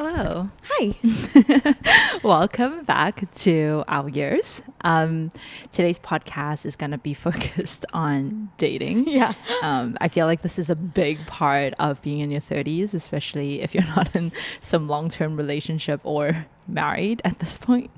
Hello. Hi. Welcome back to our years. Today's podcast is going to be focused on dating. Yeah. I feel like this is a big part of being in your 30s, especially if you're not in some long-term relationship or married at this point.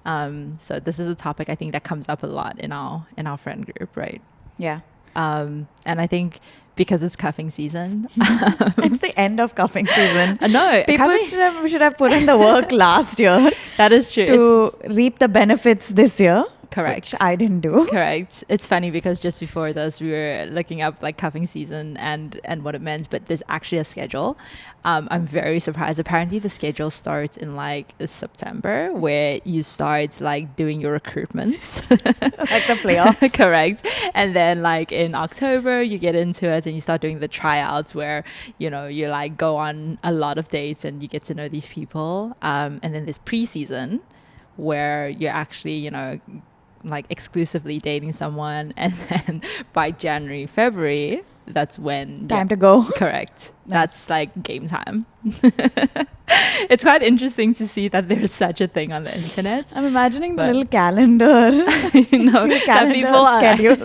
So this is a topic I think that comes up a lot in our friend group, right? Yeah. And I think because it's cuffing season. It's the end of cuffing season. No, People should have put in the work last year that is true. to reap the benefits this year. Correct. Which I didn't do. Correct. It's funny because just before this, we were looking up like cuffing season and what it meant, but there's actually a schedule. I'm very surprised. Apparently the schedule starts in like September, where you start like doing your recruitments. Like the playoffs. Correct. And then like in October, you get into it and you start doing the tryouts where, you know, you like go on a lot of dates and you get to know these people. And then there's preseason where you're actually, you know, like exclusively dating someone, and then by January, February, that's when Time to go. Correct. That's like game time. It's quite interesting to see that there's such a thing on the internet. I'm imagining the little calendar. You know, that people schedule.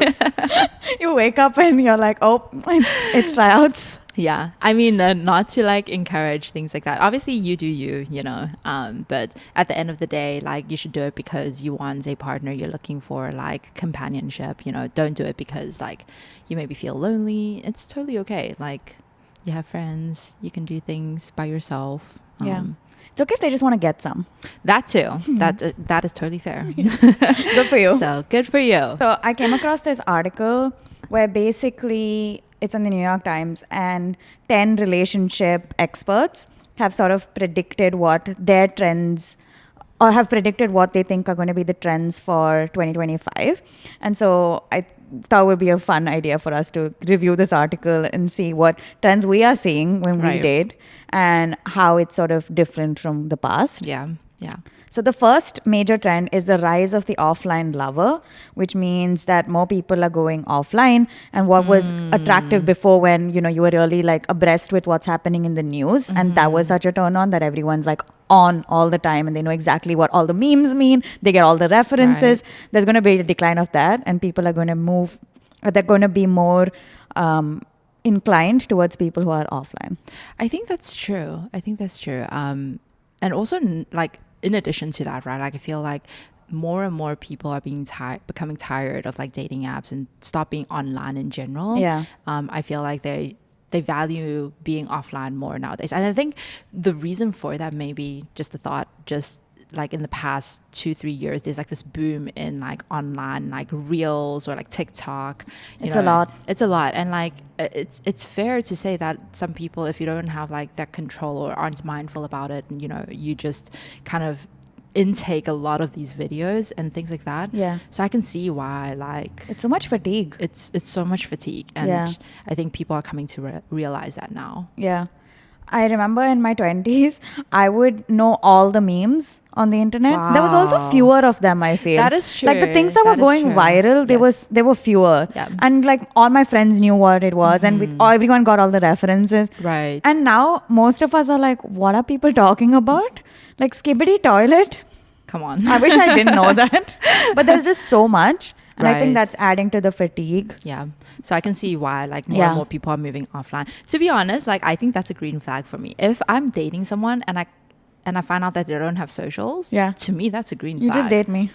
You wake up and you're like, oh, it's tryouts. Yeah, I mean, not to like encourage things like that. Obviously, you do you know. But at the end of the day, like you should do it because you want a partner. You're looking for like companionship. You know, don't do it because like you maybe feel lonely. It's totally okay. Like you have friends. You can do things by yourself. Yeah. It's okay if they just want to get some. That too. That is totally fair. Good for you. So good for you. So I came across this article where basically it's in the New York Times, and 10 relationship experts have sort of predicted what their trends, or have predicted what they think are going to be the trends for 2025. And so I thought it would be a fun idea for us to review this article and see what trends we are seeing when we date and how it's sort of different from the past. Yeah. So the first major trend is the rise of the offline lover, which means that more people are going offline. And what was attractive before, when you were really like abreast with what's happening in the news, and that was such a turn on that everyone's like on all the time and they know exactly what all the memes mean. They get all the references. Right. There's going to be a decline of that, and people are going to move. They're going to be more inclined towards people who are offline. I think that's true. And also like, in addition to that, right, like I feel like more and more people are becoming tired of like dating apps and stop being online in general. Yeah. I feel like they value being offline more nowadays. And I think the reason for that may be just the thought, just like in the past 2-3 years, there's like this boom in like online, like reels or like TikTok. It's a lot. And like, it's fair to say that some people, if you don't have like that control or aren't mindful about it, and, you just kind of intake a lot of these videos and things like that. Yeah. So I can see why, like, it's so much fatigue. It's so much fatigue. And I think people are coming to realize that now. Yeah. I remember in my 20s, I would know all the memes on the internet. Wow. There was also fewer of them, I feel. That is true. Like the things that were going viral, they were fewer. Yeah. And like all my friends knew what it was, and everyone got all the references. Right. And now most of us are like, what are people talking about? Like skibbity toilet? Come on. I wish I didn't know that. But there's just so much. And I think that's adding to the fatigue. Yeah. So I can see why like more and more people are moving offline. To be honest, like I think that's a green flag for me. If I'm dating someone and I find out that they don't have socials, to me that's a green flag. You just date me.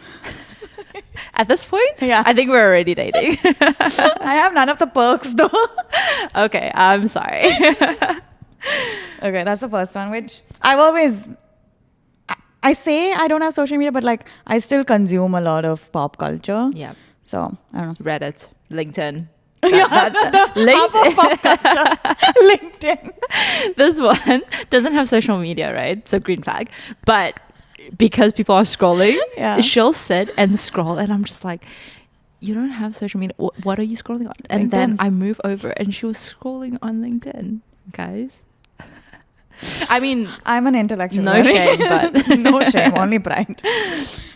At this point? Yeah. I think we're already dating. I have none of the perks though. Okay, I'm sorry. Okay, that's the first one, which I've always... I say I don't have social media, but like I still consume a lot of pop culture. Yeah. So I don't know. Reddit, LinkedIn. LinkedIn. Pop culture. LinkedIn. This one doesn't have social media, right? So green flag. But because people are scrolling, she'll sit and scroll, and I'm just like, you don't have social media. What are you scrolling on? And then I move over, and she was scrolling on LinkedIn, guys. I mean, I'm an intellectual. No shame, but no shame, only pride.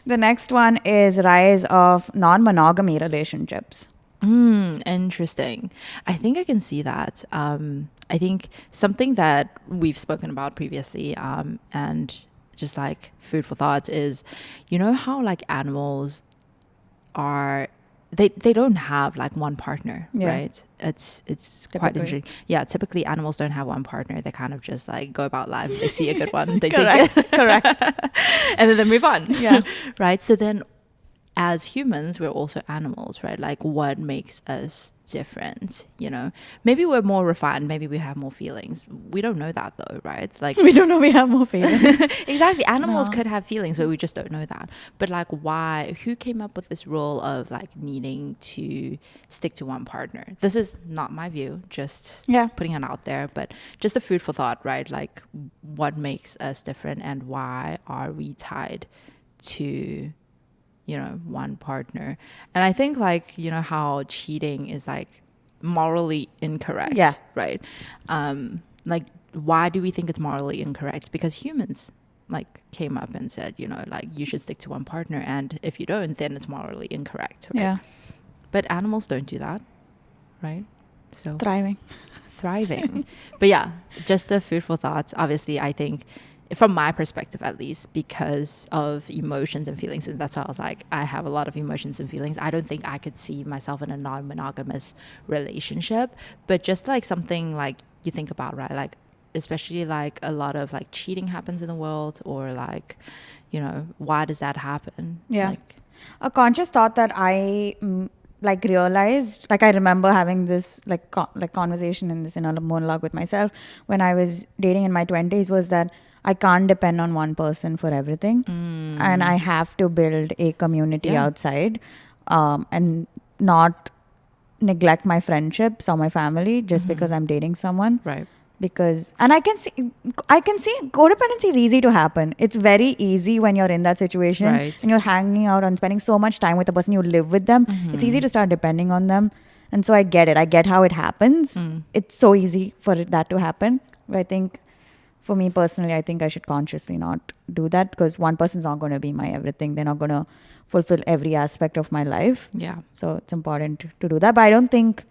The next one is rise of non-monogamy relationships. Interesting. I think I can see that. I think something that we've spoken about previously, and just like food for thought is, you know how like animals are, they don't have like one partner, right? It's quite interesting. Yeah, typically animals don't have one partner. They kind of just like go about life. They see a good one, they take it, correct, and then they move on. Yeah. Right. So then, as humans, we're also animals, right? Like, what makes us different? You know, maybe we're more refined, maybe we have more feelings. We don't know that though, right? Like, we don't know we have more feelings. Exactly. Animals could have feelings, but we just don't know that. But like, why? Who came up with this rule of like needing to stick to one partner? This is not my view, just putting it out there, but just a food for thought, right? Like, what makes us different, and why are we tied to, you know, one partner? And I think like, you know, how cheating is like morally incorrect, right? Like, why do we think it's morally incorrect? Because humans like came up and said, you know, like, you should stick to one partner, and if you don't, then it's morally incorrect, right? But animals don't do that, right? So thriving. But yeah, just the food for thought. Obviously, I think from my perspective, at least, because of emotions and feelings, and that's why I was like, I have a lot of emotions and feelings. I don't think I could see myself in a non-monogamous relationship, but just like something like you think about, right? Like, especially like a lot of like cheating happens in the world, or like, you know, why does that happen? Like, a conscious thought that I like realized, like I remember having this like conversation in this inner monologue with myself when I was dating in my 20s, was that I can't depend on one person for everything, and I have to build a community outside, and not neglect my friendships or my family just because I'm dating someone, right? Because, and I can see codependency is easy to happen. It's very easy when you're in that situation, right, and you're hanging out and spending so much time with the person, you live with them. It's easy to start depending on them. And so I get it. I get how it happens. It's so easy for that to happen. But I think for me personally, I think I should consciously not do that, because one person's not going to be my everything. They're not going to fulfill every aspect of my life. Yeah. So it's important to do that. But I don't think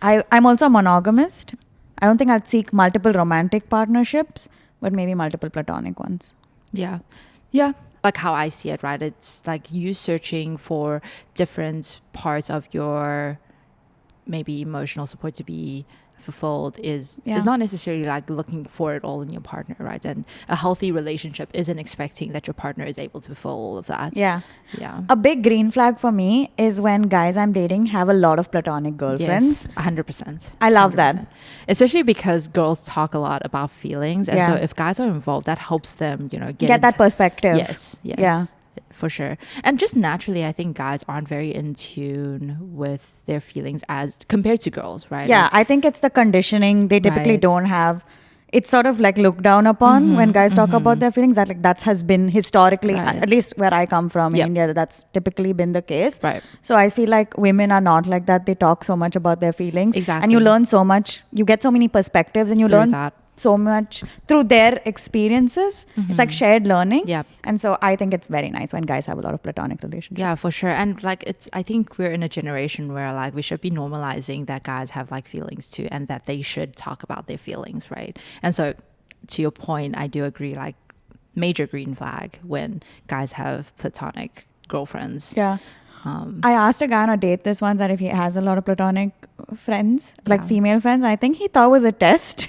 I'm also a monogamist. I don't think I'd seek multiple romantic partnerships, but maybe multiple platonic ones. Yeah. Yeah. Like how I see it, right? It's like you searching for different parts of your maybe emotional support to be fulfilled is not necessarily like looking for it all in your partner, right? And a healthy relationship isn't expecting that your partner is able to fulfill all of that. Yeah. A big green flag for me is when guys I'm dating have a lot of platonic girlfriends. Yes, 100%. I love 100%. that. Especially because girls talk a lot about feelings. And so if guys are involved, that helps them, you know, get that perspective. Yes. Yeah. For sure. And just naturally, I think guys aren't very in tune with their feelings as compared to girls, right? Yeah, like, I think it's the conditioning. They typically don't have. It's sort of like looked down upon when guys talk about their feelings. That like that has been historically, at least where I come from in India, that's typically been the case. Right. So I feel like women are not like that. They talk so much about their feelings. Exactly. And you learn so much. You get so many perspectives, and you learn that so much through their experiences. It's like shared learning. Yeah. And so I think it's very nice when guys have a lot of platonic relationships. Yeah, for sure. And like I think we're in a generation where like we should be normalizing that guys have like feelings too, and that they should talk about their feelings, right? And so to your point, I do agree, like major green flag when guys have platonic girlfriends. Yeah. I asked a guy on a date this once that if he has a lot of platonic friends, like female friends. I think he thought it was a test.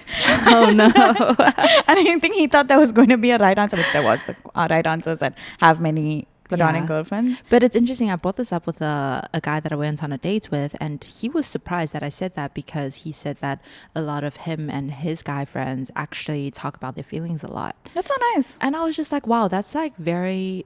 Oh no. And I think he thought there was going to be a right answer, which there was the right answers that have many platonic girlfriends. But it's interesting, I brought this up with a guy that I went on a date with, and he was surprised that I said that, because he said that a lot of him and his guy friends actually talk about their feelings a lot. That's so nice. And I was just like, wow, that's like very,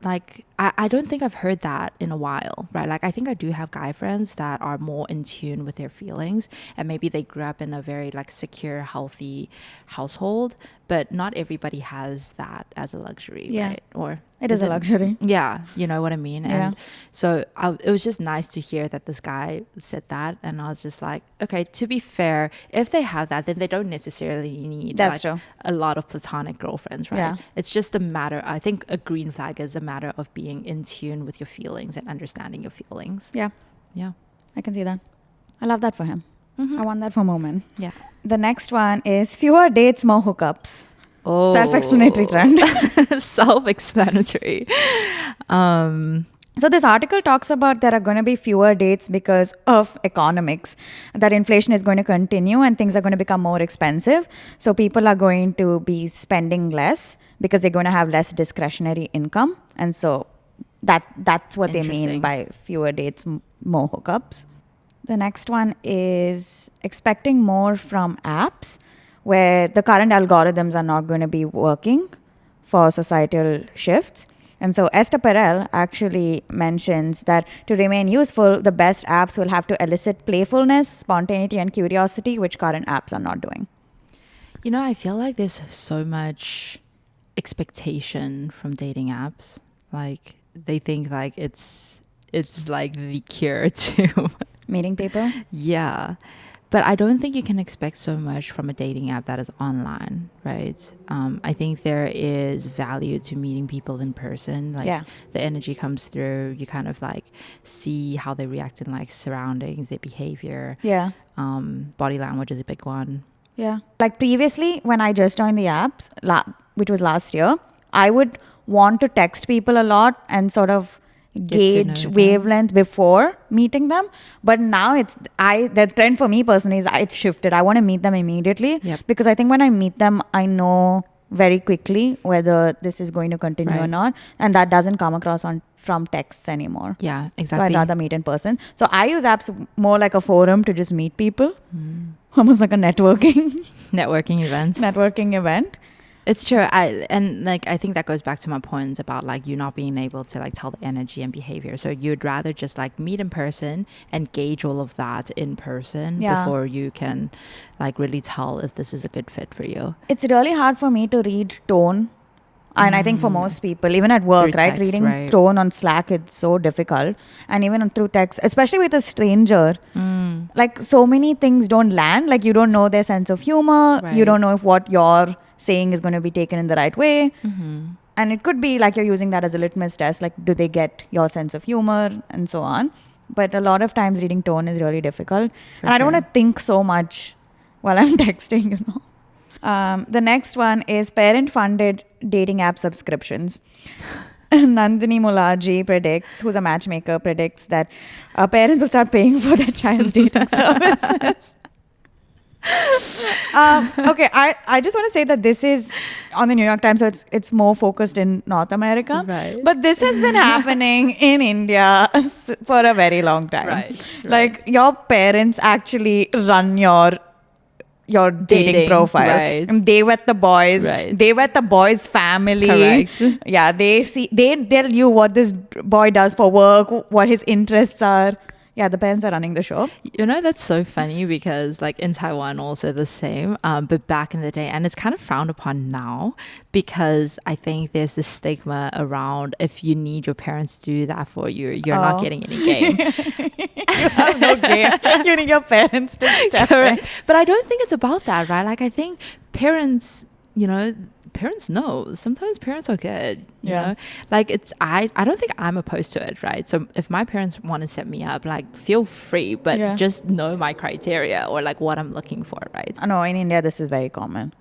like, I don't think I've heard that in a while, right? Like, I think I do have guy friends that are more in tune with their feelings, and maybe they grew up in a very like secure, healthy household, but not everybody has that as a luxury, right? Or it is a luxury. Yeah, you know what I mean? Yeah. And so it was just nice to hear that this guy said that, and I was just like, okay, to be fair, if they have that, then they don't necessarily need That's like true. a lot of platonic girlfriends, right? Yeah. It's just a matter, I think a green flag is a matter of being in tune with your feelings and understanding your feelings. Yeah. Yeah. I can see that. I love that for him. I want that for women. Yeah. The next one is fewer dates, more hookups. Oh. Self-explanatory trend. Self-explanatory. So this article talks about there are going to be fewer dates because of economics, that inflation is going to continue and things are going to become more expensive. So people are going to be spending less because they're going to have less discretionary income. And so that's what they mean by fewer dates, more hookups. The next one is expecting more from apps where the current algorithms are not going to be working for societal shifts. And so Esther Perel actually mentions that to remain useful, the best apps will have to elicit playfulness, spontaneity, and curiosity, which current apps are not doing. You know, I feel like there's so much expectation from dating apps. Like they think like it's like the cure to meeting people. Yeah. But I don't think you can expect so much from a dating app that is online, right? I think there is value to meeting people in person. Like the energy comes through. You kind of like see how they react in like surroundings, their behavior. Yeah. Body language is a big one. Yeah. Like previously, when I just joined the apps, which was last year, I would want to text people a lot and sort of gauge wavelength before meeting them. But now the trend for me personally is it's shifted. I want to meet them immediately because I think when I meet them, I know very quickly whether this is going to continue or not, and that doesn't come across from texts anymore. Yeah, exactly. So I'd rather meet in person. So I use apps more like a forum to just meet people, almost like a networking event. It's true. I think that goes back to my points about like you not being able to like tell the energy and behavior. So you'd rather just like meet in person and gauge all of that in person before you can like really tell if this is a good fit for you. It's really hard for me to read tone. And I think for most people, even at work, through text, reading tone on Slack, it's so difficult. And even through text, especially with a stranger, like so many things don't land. Like you don't know their sense of humor. You don't know if what you're saying is going to be taken in the right way. And it could be like you're using that as a litmus test. Like, do they get your sense of humor and so on? But a lot of times reading tone is really difficult. I don't want to think so much while I'm texting, you know. The next one is parent-funded dating app subscriptions. Nandini Mularji who's a matchmaker, predicts that parents will start paying for their child's dating services. Okay, I just want to say that this is on the New York Times, so it's more focused in North America. Right. But this has been happening in India for a very long time. Right. Like your parents actually run your dating profile. Right. They vet the boys. Right. They vet the boy's family. Correct. Yeah, they tell you what this boy does for work, what his interests are. Yeah, the parents are running the show. You know, that's so funny because like in Taiwan also the same, but back in the day, and it's kind of frowned upon now because I think there's this stigma around if you need your parents to do that for you, you're not getting any game. You have no game. You need your parents to step in. But I don't think it's about that, right? Like I think parents, you know, parents know. Sometimes parents are good, you know? Like I don't think I'm opposed to it, right? So if my parents want to set me up, like feel free, but just know my criteria or like what I'm looking for, right? I know in India this is very common.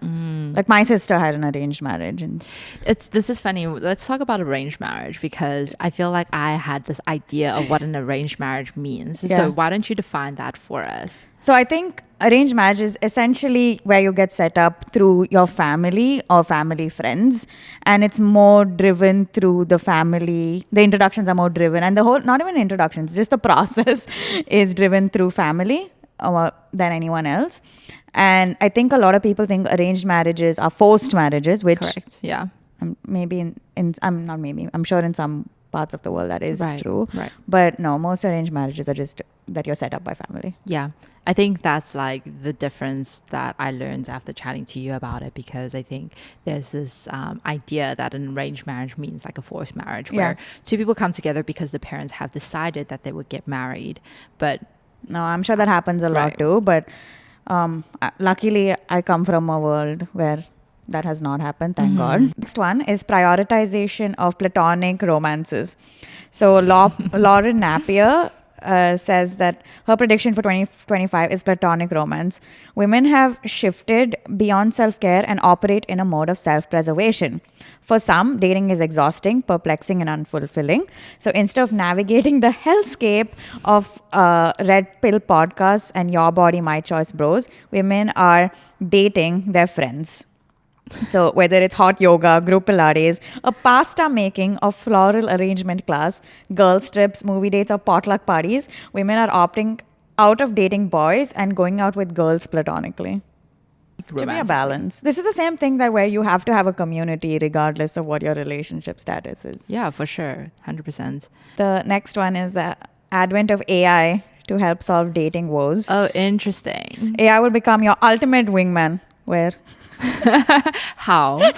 Like my sister had an arranged marriage and this is funny. Let's talk about arranged marriage because I feel like I had this idea of what an arranged marriage means. So why don't you define that for us? So I think arranged marriage is essentially where you get set up through your family or family friends, and it's more driven through the family. The introductions are more driven, and the whole, not even introductions, just the process is driven through family than anyone else. And I think a lot of people think arranged marriages are forced marriages, which correct, yeah, maybe I'm sure in some parts of the world that is true, right? But no, most arranged marriages are just that you're set up by family. Yeah, I think that's like the difference that I learned after chatting to you about it, because I think there's this idea that an arranged marriage means like a forced marriage where two people come together because the parents have decided that they would get married. But no, I'm sure that happens a lot too, but luckily I come from a world where that has not happened, thank God. Next one is prioritization of platonic romances. So Lauren Napier says that her prediction for 2025 is platonic romance. Women have shifted beyond self-care and operate in a mode of self-preservation. For some, dating is exhausting, perplexing, and unfulfilling. So instead of navigating the hellscape of red pill podcasts and your body, my choice bros, women are dating their friends. So whether it's hot yoga, group Pilates, a pasta making or floral arrangement class, girls trips, movie dates, or potluck parties, women are opting out of dating boys and going out with girls platonically. To be a balance. This is the same thing that where you have to have a community regardless of what your relationship status is. Yeah, for sure. 100%. The next one is the advent of AI to help solve dating woes. Oh, interesting. AI will become your ultimate wingman, where How?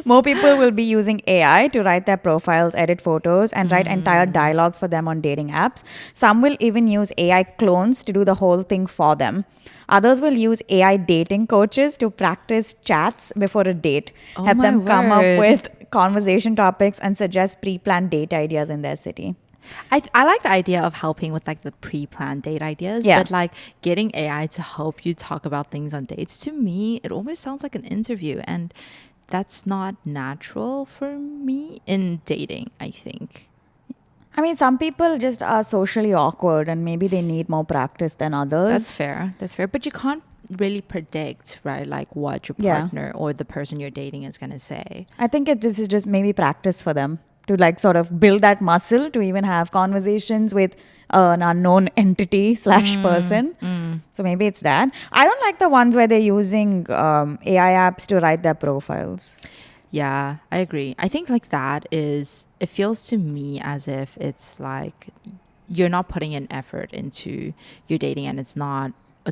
more people will be using AI to write their profiles, edit photos, and write entire dialogues for them on dating apps. Some will even use AI clones to do the whole thing for them. Others will use AI dating coaches to practice chats before a date, Oh help my them come up word. with conversation topics, and suggest pre-planned date ideas in their city. I like the idea of helping with like the pre-planned date ideas, Yeah. but like getting AI to help you talk about things on dates, to me, it almost sounds like an interview, and that's not natural for me in dating, I think. I mean, some people just are socially awkward and maybe they need more practice than others. That's fair. That's fair. But you can't really predict, right? Like what your Yeah. partner or the person you're dating is going to say. I think this is just maybe practice for them to like sort of build that muscle to even have conversations with an unknown entity / person. So maybe it's that. I don't like the ones where they're using AI apps to write their profiles. Yeah, I agree. I think like that is, it feels to me as if it's like you're not putting an effort into your dating, and it's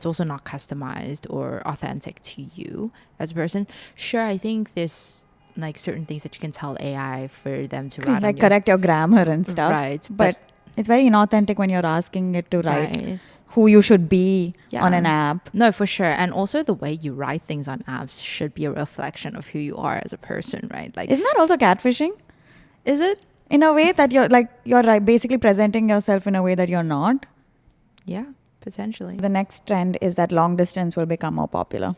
also not customized or authentic to you as a person. Sure, I think there's like certain things that you can tell AI for them to write, Like correct your grammar and stuff. Right, But it's very inauthentic when you're asking it to write right. who you should be Yeah. on an app. No, for sure. And also the way you write things on apps should be a reflection of who you are as a person, right? Like, Isn't that also catfishing? is it? In a way that you're basically presenting yourself in a way that you're not. Yeah, potentially. The next trend is that long distance will become more popular.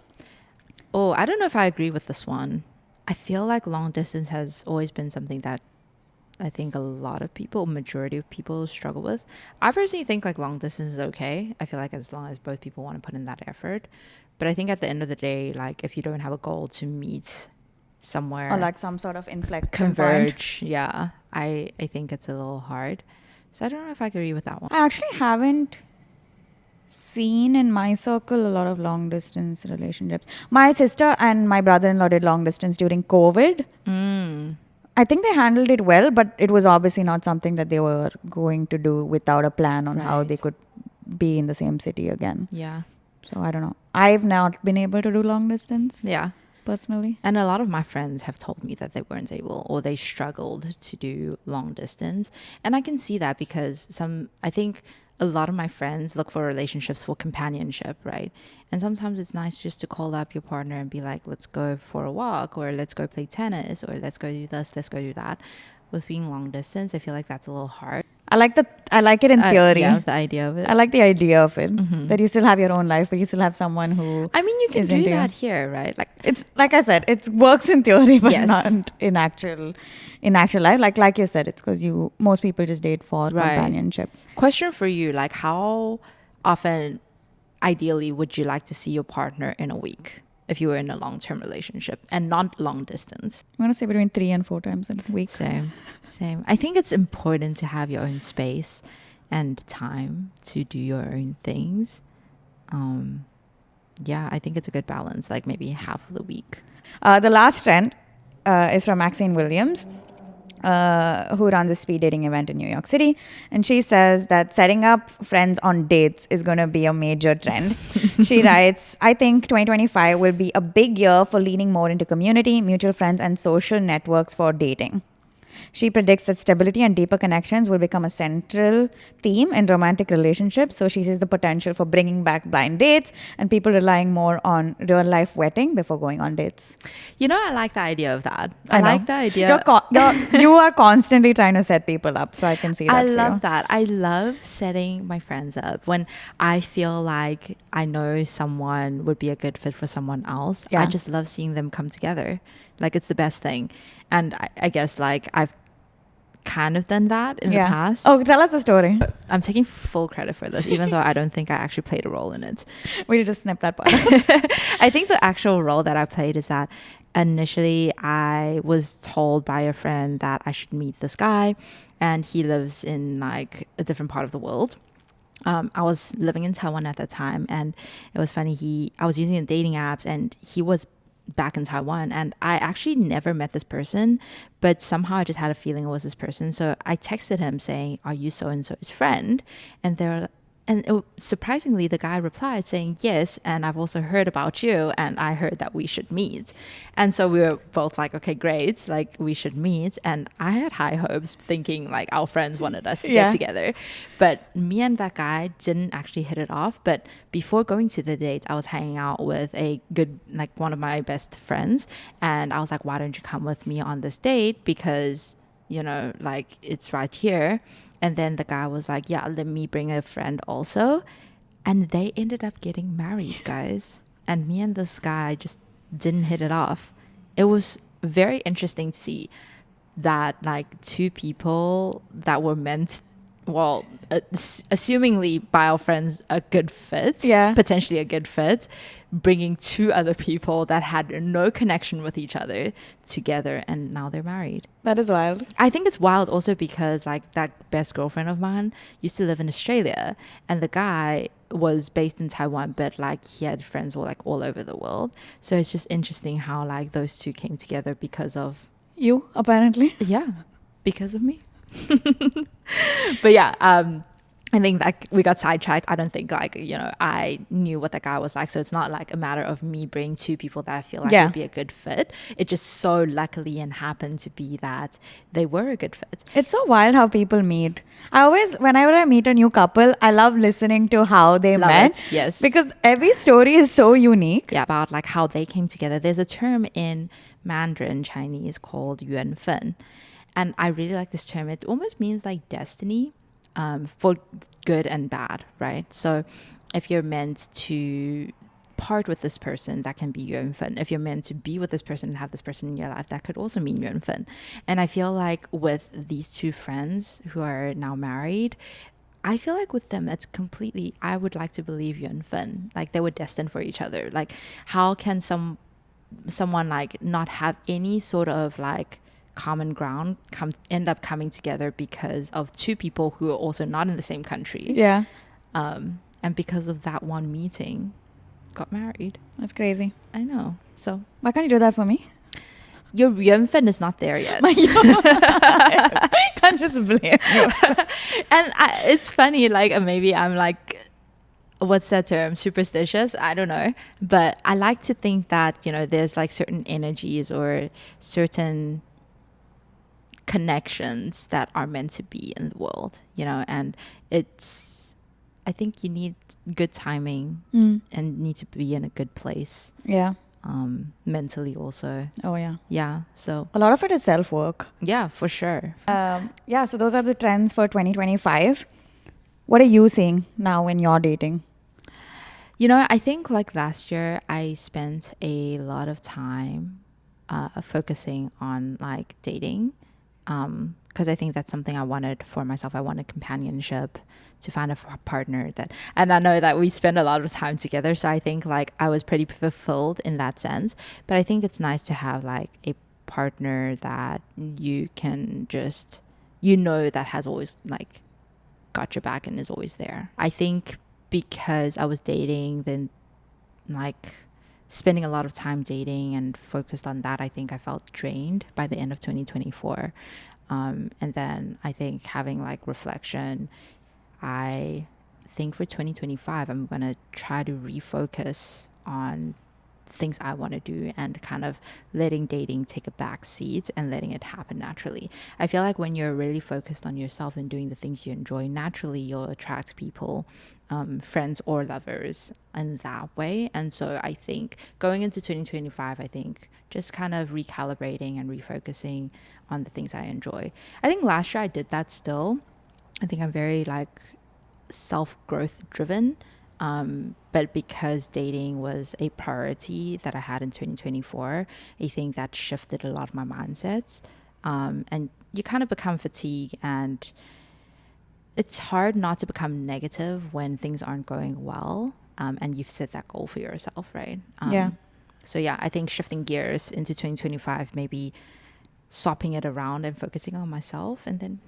Oh, I don't know if I agree with this one. I feel like long distance has always been something that I think a lot of people, majority of people struggle with. I personally think like long distance is okay. I feel like as long as both people want to put in that effort. But I think at the end of the day, like if you don't have a goal to meet somewhere Or like some sort of inflection point. converge, yeah, I think it's a little hard. So I don't know if I agree with that one. I actually haven't seen in my circle a lot of long distance relationships. My sister and my brother-in-law did long distance during COVID. I think they handled it well, but it was obviously not something that they were going to do without a plan on how they Right. could be in the same city again. Yeah. So I don't know. I've not been able to do long distance Yeah. personally. And a lot of my friends have told me that they weren't able, or they struggled to do long distance. And I can see that because I think a lot of my friends look for relationships for companionship, right? And sometimes it's nice just to call up your partner and be like, let's go for a walk, or let's go play tennis, or let's go do this, let's go do that. With being long distance, I feel like that's a little hard. I like it in theory. Yeah, the idea of it. I like the idea of it. That you still have your own life, but you still have someone who I mean, you can is do into you. that here, right? Like, It's like I said, it works in theory, but Yes. not in actual life. Like you said, it's because most people just date for Right. companionship. question for you, like how often ideally would you like to see your partner in a week if you were in a long-term relationship and not long distance? I'm gonna say between 3 and 4 times a week. Same. I think it's important to have your own space and time to do your own things. Yeah, I think it's a good balance, like maybe half of the week. The last trend is from Maxine Williams, who runs a speed dating event in New York City. And she says that setting up friends on dates is going to be a major trend. She writes, I think 2025 will be a big year for leaning more into community, mutual friends, and social networks for dating. She predicts that stability and deeper connections will become a central theme in romantic relationships. So she sees the potential for bringing back blind dates and people relying more on real life vetting before going on dates. You know, I like the idea of that. I know. Like the idea. You are constantly trying to set people up, so I can see that. I for love you. that. I love setting my friends up when I feel like I know someone would be a good fit for someone else. Yeah. I just love seeing them come together. Like, it's the best thing. And I guess like I've kind of done that in the past. Oh, tell us the story. I'm taking full credit for this, even though I don't think I actually played a role in it. We'll just snip that part. I think the actual role that I played is that initially I was told by a friend that I should meet this guy, and he lives in like a different part of the world. I was living in Taiwan at that time, and it was funny. I was using the dating apps, and he was back in Taiwan, and I actually never met this person, but somehow I just had a feeling it was this person. So I texted him saying, "Are you so and so's friend?" And surprisingly, the guy replied saying, "Yes, and I've also heard about you, and I heard that we should meet." And so we were both like, "Okay, great, like we should meet." And I had high hopes, thinking like our friends wanted us to get together. But me and that guy didn't actually hit it off. But before going to the date, I was hanging out with one of my best friends, and I was like, "Why don't you come with me on this date? Because, you know, like it's right here." And then the guy was like, "Yeah, let me bring a friend also." And they ended up getting married, guys. And me and this guy just didn't hit it off. It was very interesting to see that like two people that were meant, well, assumingly by our friends, a good fit, potentially a good fit, bringing two other people that had no connection with each other together, and now they're married. That is wild. I think it's wild also because like that best girlfriend of mine used to live in Australia, and the guy was based in Taiwan, but like he had friends all over the world. So it's just interesting how like those two came together because of you, apparently. Yeah, because of me. But yeah, I think like we got sidetracked. I don't think like, you know, I knew what that guy was like. So it's not like a matter of me bringing two people that I feel like would be a good fit. It just so luckily and happened to be that they were a good fit. It's so wild how people meet. Whenever I meet a new couple, I love listening to how they met. Yes. Because every story is so unique. Yeah, about like how they came together. There's a term in Mandarin Chinese called Yuanfen. And I really like this term. It almost means like destiny, for good and bad, right? So if you're meant to part with this person, that can be Yuanfen. If you're meant to be with this person and have this person in your life, that could also mean Yuanfen. And I feel like with these two friends who are now married, I feel like with them, it's completely, I would like to believe Yuanfen. Like they were destined for each other. Like how can someone like not have any sort of like common ground end up coming together because of two people who are also not in the same country, and because of that one meeting got married. That's crazy. I know. So why can't you do that for me? Your Yuanfen is not there yet. I can't just blame you. And it's funny, like maybe I'm like, what's that term, superstitious, I don't know, but I like to think that, you know, there's like certain energies or certain connections that are meant to be in the world, you know, and I think you need good timing and need to be in a good place. Mentally also. So a lot of it is self-work. For sure. So those are the trends for 2025. What are you seeing now when you're dating? You know, I think like last year I spent a lot of time focusing on like dating, because I think that's something I wanted for myself. I wanted companionship, to find a partner and I know that we spend a lot of time together, so I think like I was pretty fulfilled in that sense. But I think it's nice to have like a partner that you can just, you know, that has always like got your back and is always there. I think because I was dating, then like spending a lot of time dating and focused on that, I think I felt drained by the end of 2024. And then I think having like reflection, I think for 2025, I'm going to try to refocus on things I want to do, and kind of letting dating take a back seat and letting it happen naturally. I feel like when you're really focused on yourself and doing the things you enjoy, naturally you'll attract people, friends or lovers in that way. And so I think going into 2025, I think just kind of recalibrating and refocusing on the things I enjoy. I think last year I did that still. I think I'm very like self-growth driven. But because dating was a priority that I had in 2024, I think that shifted a lot of my mindsets. And you kind of become fatigued, and it's hard not to become negative when things aren't going well, and you've set that goal for yourself, right? So yeah, I think shifting gears into 2025, maybe swapping it around and focusing on myself, and then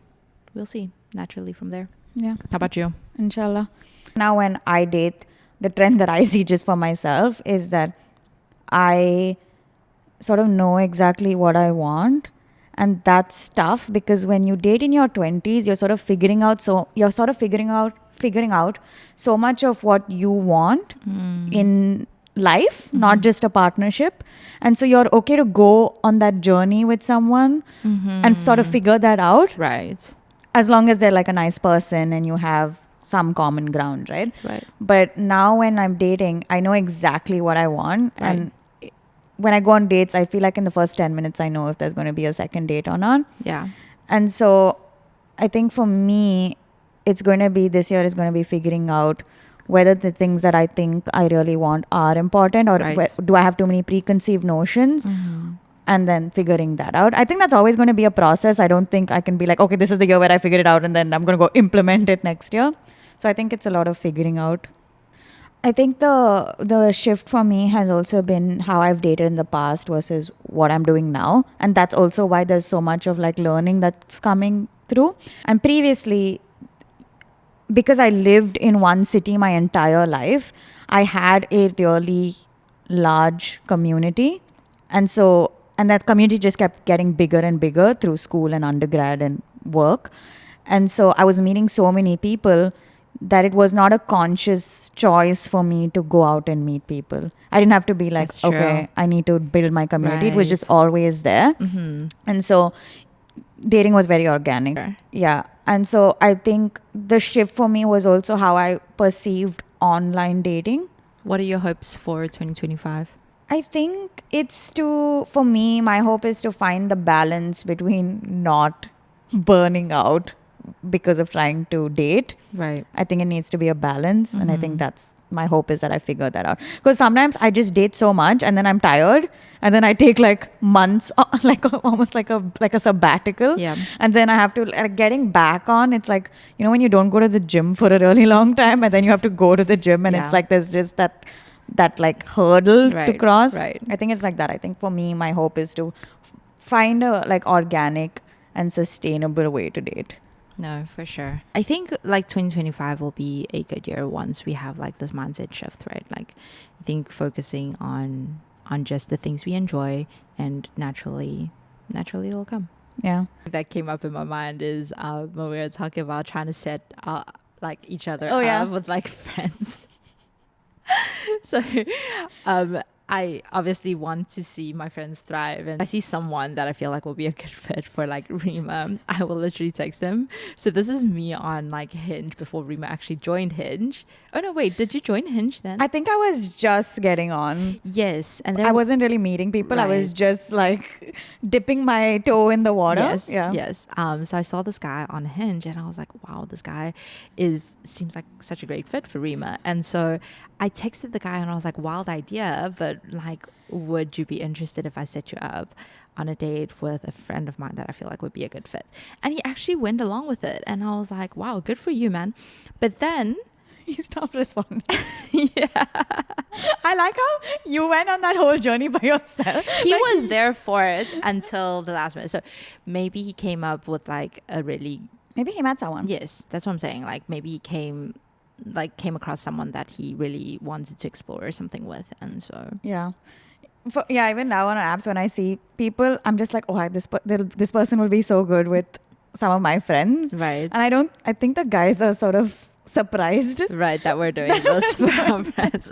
we'll see naturally from there. Yeah. How about you? Inshallah. Now when I date, the trend that I see just for myself is that I sort of know exactly what I want. And that's tough because when you date in your 20s, you're sort of figuring out so much of what you want in life, not just a partnership. And so you're okay to go on that journey with someone and sort of figure that out. Right. As long as they're like a nice person and you have some common ground, right? Right. But now when I'm dating, I know exactly what I want. Right. And when I go on dates, I feel like in the first 10 minutes, I know if there's going to be a second date or not. Yeah. And so I think for me, this year is going to be figuring out whether the things that I think I really want are important, or do I have too many preconceived notions, and then figuring that out. I think that's always going to be a process. I don't think I can be like, okay, this is the year where I figured it out and then I'm going to go implement it next year. So I think it's a lot of figuring out. I think the shift for me has also been how I've dated in the past versus what I'm doing now. And that's also why there's so much of like learning that's coming through. And previously, because I lived in one city my entire life, I had a really large community. And that community just kept getting bigger and bigger through school and undergrad and work. And so I was meeting so many people that it was not a conscious choice for me to go out and meet people. I didn't have to be like, okay, I need to build my community. Right. It was just always there. And so dating was very organic. Sure. Yeah. And so I think the shift for me was also how I perceived online dating. What are your hopes for 2025? I think for me, my hope is to find the balance between not burning out because of trying to date. Right. I think it needs to be a balance. And I think that's my hope, is that I figure that out. Because sometimes I just date so much and then I'm tired. And then I take like months, almost like a sabbatical. Yeah. And then I have to, getting back on, it's like, when you don't go to the gym for a really long time and then you have to go to the gym and it's like there's just that like hurdle to cross. Right. I think it's like that. I think for me, my hope is to find a like organic and sustainable way to date. No, for sure. I think like 2025 will be a good year once we have like this mindset shift, right? Like I think focusing on just the things we enjoy, and naturally it'll come. Yeah. That came up in my mind is when we were talking about trying to set like each other up with like friends. So I obviously want to see my friends thrive, and I see someone that I feel like will be a good fit for like Rima. I will literally text him. So this is me on like Hinge before Rima actually joined Hinge. Oh no, wait, did you join Hinge then? I think I was just getting on. Yes. And then I wasn't really meeting people. Right. I was just like dipping my toe in the water. Yes. Yeah. Yes. So I saw this guy on Hinge and I was like, wow, this guy seems like such a great fit for Rima. And so I texted the guy and I was like, wild idea, but like, would you be interested if I set you up on a date with a friend of mine that I feel like would be a good fit? And he actually went along with it. And I was like, wow, good for you, man. But then he stopped responding. Yeah. I like how you went on that whole journey by yourself. He was there for it until the last minute. So maybe he came up with like maybe he met someone. Yes, that's what I'm saying. Like maybe he came across someone that he really wanted to explore something with, and so even now on apps, when I see people, I'm just like, oh, this person will be so good with some of my friends, right? And I think the guys are sort of surprised, right, that we're doing this for our friends.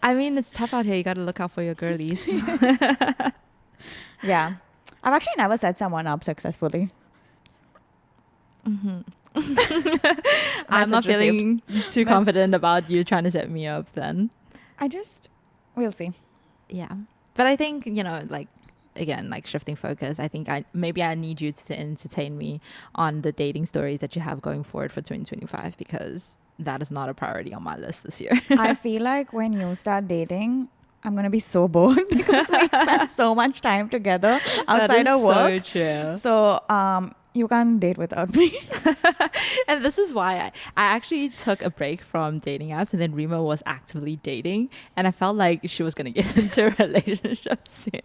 I mean, it's tough out here. You got to look out for your girlies. Yeah. I've actually never set someone up successfully. I'm Message not feeling too Mess- confident about you trying to set me up then. We'll see. Yeah. But I think, like, again, like shifting focus, I think maybe I need you to entertain me on the dating stories that you have going forward for 2025, because that is not a priority on my list this year. I feel like when you start dating, I'm going to be so bored because we spend so much time together outside of work. So true. So, you can't date without me. And this is why I actually took a break from dating apps, and then Rima was actively dating, and I felt like she was going to get into a relationship soon.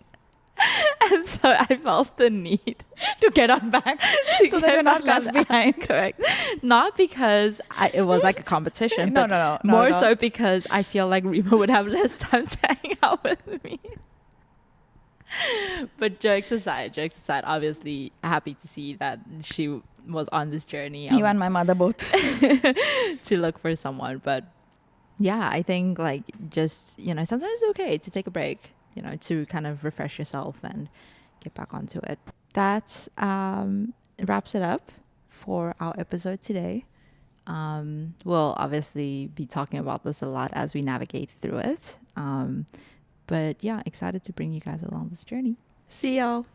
And so I felt the need to get on back so that you're not left behind. Correct. Not because it was like a competition, but no, more so because I feel like Rima would have less time to hang out with me. But jokes aside, obviously happy to see that she was on this journey. You and my mother both. To look for someone. But yeah, I think like just, sometimes it's okay to take a break, to kind of refresh yourself and get back onto it. That wraps it up for our episode today. We'll obviously be talking about this a lot as we navigate through it. But yeah, excited to bring you guys along this journey. See y'all.